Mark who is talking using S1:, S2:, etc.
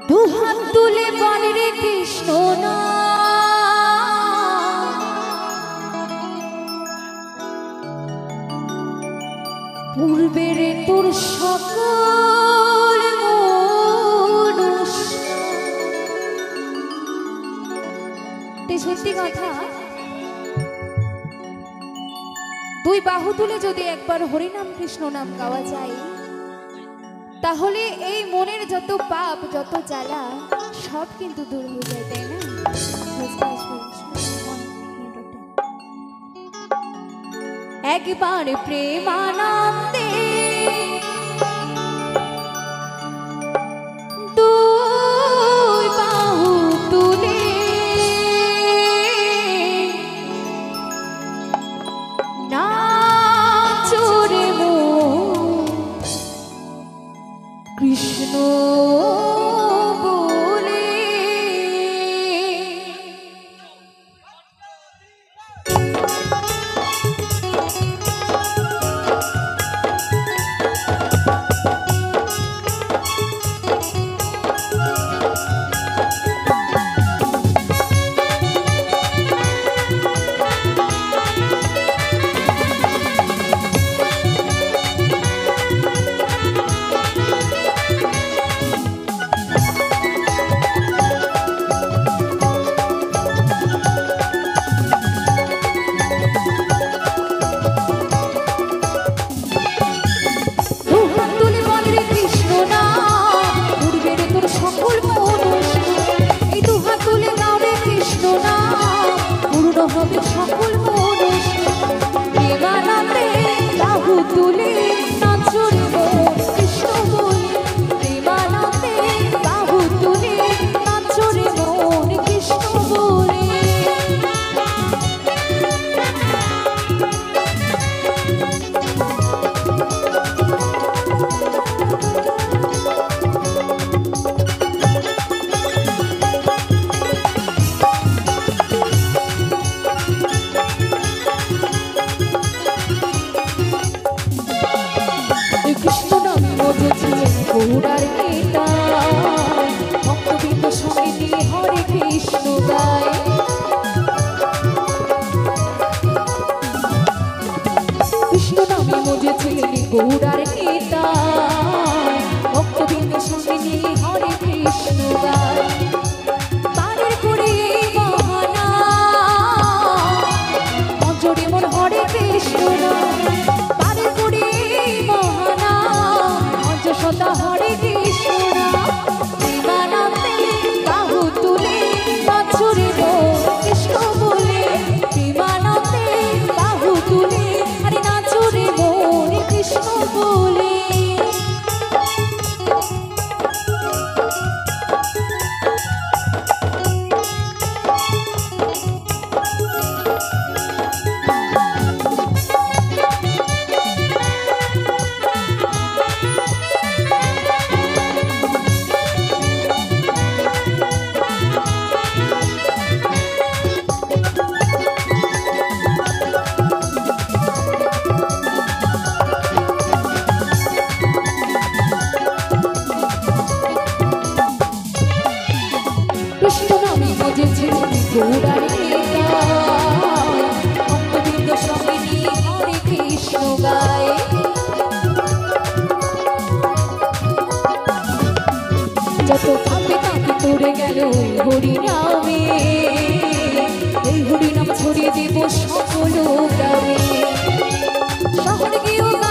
S1: দুহাত তুলে বলে রে কৃষ্ণ না পূর্বের তোর সকল সত্যি কথা দুই বাহু তুলে যদি একবার হরিনাম কৃষ্ণ নাম গাওয়া যায় তাহলে এই মনের যত পাপ যত জ্বালা সব কিন্তু দূর হয়ে যায় তাই না একবার প্রেমানন্দে দুই বাহু তুলে নাচো রে মন কৃষ্ণ হবে সকল মানুষ প্রেমানন্দে বাহু তুলে নাচো রে মন কৃষ্ণ বলে প্রেমানন্দে বাহু তুলে নাচো রে মন কৃষ্ণ বলে গৌড়ার নেতা ভক্তবৃন্দ সঙ্গে নিয়ে হরে কৃষ্ণ গায় কৃষ্ণ নামে মজেছিলেন গৌড়ার নেতা ভক্তবৃন্দ সঙ্গে নিয়ে হরে কৃষ্ণ গায় তারের করে মহানা অঞ্জলি মন হরে কৃষ্ণ তারের করে মহানা সদা হরে কৃষ্ণ প্রেমানন্দে বাহু তুলে নাচো রে মন কৃষ্ণ বলে প্রেমানন্দে বাহু তুলে আরে নাচো রে মন কৃষ্ণ বলে কৃষ্ণ নামে মজেছিলেন গৌড়ার নেতা ভক্তবৃন্দ সঙ্গে নিয়ে হরে কৃষ্ণ গায় যত কাঁপে কাঁপে তোরে গেল হরিনামে এই হরিনাম ছড়িয়ে দেব সকল গ্রামে শহর গিয়েও